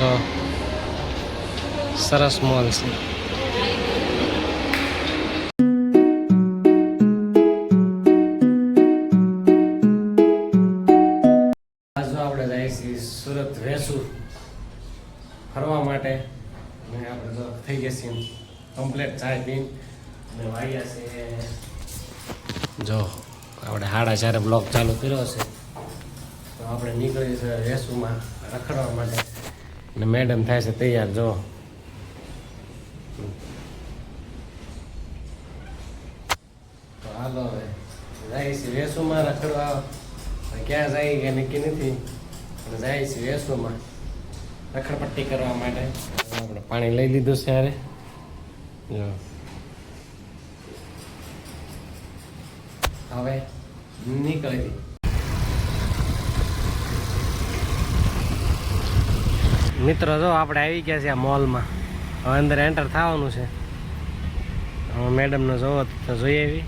જો સરસ મોલ છે. આપણે જાય છીએ સુરત વેસુ ફરવા માટે અને આપણે તો થઈ ગયા છીએ કમ્પ્લેટ ચાય પીને અને વાગ્યા છે જો આપણે 4:30 બ્લોક ચાલુ કર્યો છે. તો આપણે નીકળી છે વેસુમાં રખડવા માટે અને મેડમ થાય છે તૈયાર. જો તો હાલો હવે જાય છે વેસુમાં રખડવા. ક્યાં જાય કે નક્કી નથી અને જાય છે વેસુમાં રખડપટ્ટી કરવા માટે. આપણે પાણી લઈ લીધું છે યારે. જો હવે નીકળી મિત્રો. જો આપણે આવી ગયા છે આ મોલમાં. હવે અંદર એન્ટર થવાનું છે. હવે મેડમને જોવો તો જોઈ આવી.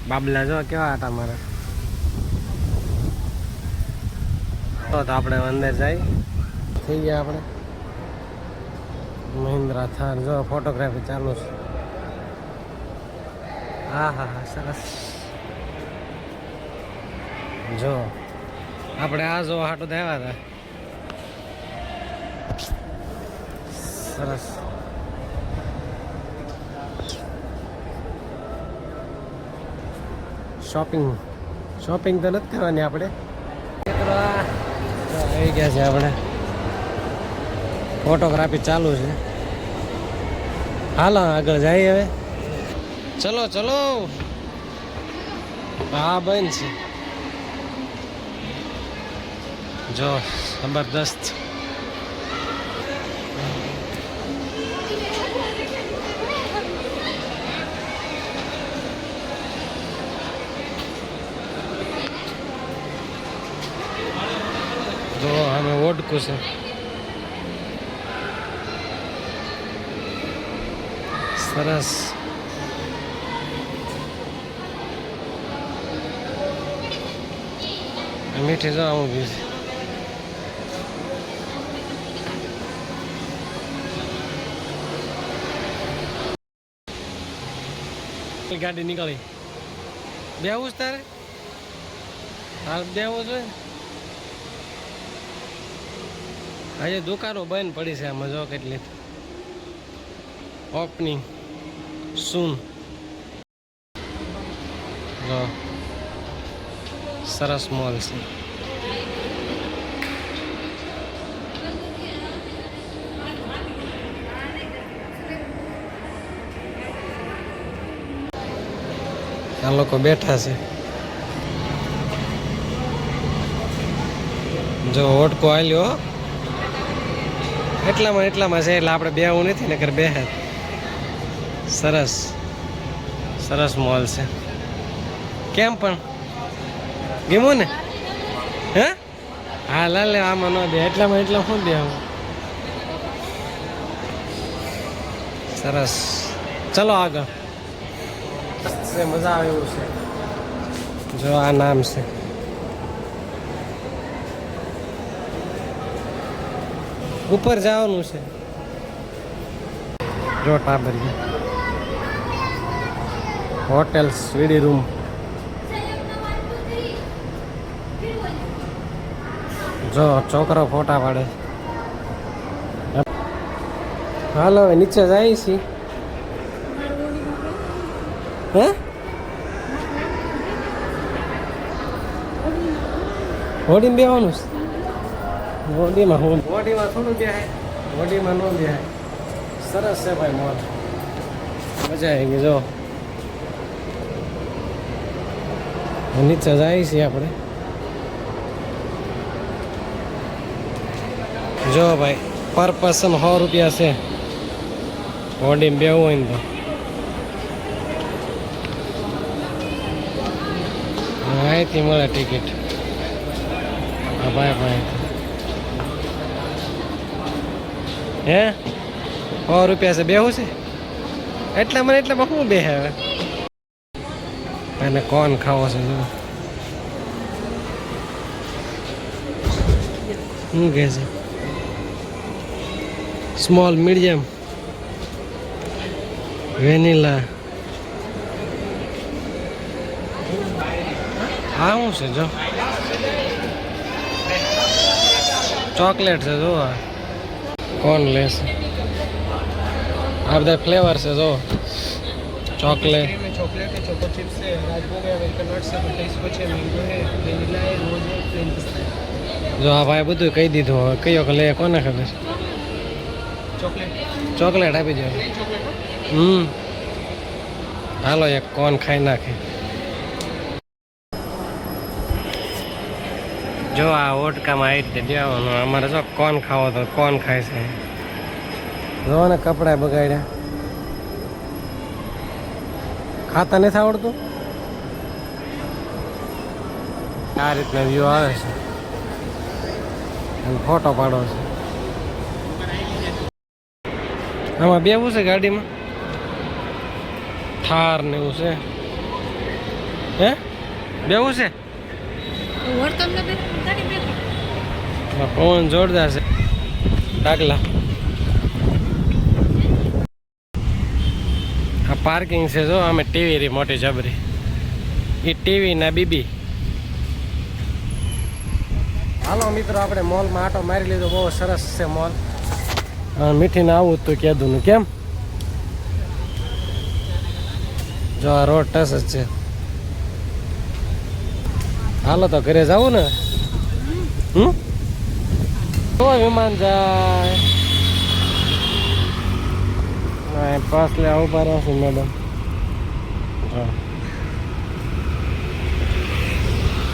બાબલા જો કેવા હતા મારા. તો આપણે અંદર જાય થઈ ગયા આપણે. મહિન્દ્રા થાર જો ફોટોગ્રાફી ચાલુ છે. હા હા હા સરસ. જો આપણે આ જો હાટું આવ્યા હતા. સરસ. શોપિંગ તો નથી કરવાની આપણે. આવી ગયા છે આપણે. ફોટોગ્રાફી ચાલુ છે. હાલો આગળ જઈએ હવે. ચલો ચલો. હા બંધ છે. જો જબરદસ્ત. જો અમે ઓડકું છે. સરસ. મીઠી જો આવું ગયું છે. ગાડી નીકળી. બેવું જ તારે હાલ બેવું જોઈએ. આજે દુકાનો બંધ પડી છે આમાં. જો કેટલી ઓપનિંગ સૂન. જો સરસ મોલ છે. આ લોકો બેઠા છે. જો ઓટકો આલ્યો એટલામાં છે એટલે આપણે બેવું નથી નકર બેહે. સરસ સરસ મોલ છે. કેમ પણ ગમ્યું ને? હે હા લે આમાં ન બે એટલામાં શું બે. સરસ. ચલો આગળ. મજા આવે એવું છે. જો આ નામ છે. ઉપર જવાનું છે. જો ટાબરી હોટેલ સ્વીડી રૂમ. જો છોકરો ફોટા પાડે. હાલો હવે નીચે જાય છે. હે હોડીમાં બેવાનું છે. હોડીમાં થોડું બેહાય. હોડીમાં ન બેહાય. સરસ છે ભાઈ મોલ. મજા આવી ગઈ. જો નીચે જાય છે આપણે. જો ભાઈ પર પર્સન 100 રૂપિયા છે. હોડીમાં બેવું હોય ને તો. અહીંથી મળે ટિકિટ. હા ભાઈ હે 100 રૂપિયા છે. બેહું છે એટલામાં શું બે હવે. અને કોણ ખાવો છે? શું કહે છે? સ્મોલ મીડિયમ વેનીલા હા શું છે જો ચોકલેટ છે જો કોણ લેશે આ બધા ફ્લેવર છે જો ચોકલેટ चॉकलेट है, चोको चिप्स है, राजभोग है, वेलकम नट्स है, बटर स्कॉच है, मैंगो है, वेनिला है, रोज है, प्लेन पिस्ता है। જો આ ભાઈ બધું કહી દીધું હવે કયો કે લે કોને ખબર चॉकलेट ચોકલેટ આપી દો હાલો એક કોન ખાઈ નાખે જો આ ઓટકામાં આવી રીતે દેવાનું અમારે જો કોન ખાવો તો કોન ખાય છે જો ને કપડા બગાડ્યા ખાતા નથી આવડતું આ રીતના વ્યૂ આવે છે અને ફોટો પાડો છે આમાં બેવું છે ગાડીમાં થાર ને એવું છે હે બેવું છે પવન જોરદાર છે ડાકલા આ પાર્કિંગ છે જો અમે ટીવી રી મોટી જબરી એ ટીવી ના બીબી હાલો મિત્રો આપણે મોલમાં આટો મારી લીધો બહુ સરસ છે મોલ મીઠીને આવું તો કીધું ને કેમ જો આ રોડ ટચ જ છે હાલો તો ઘરે જવું ને તો વિમાન જાય પાસ લે ઉભા રહું મેડમ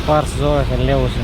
પર્સ જોવે છે લેવું છે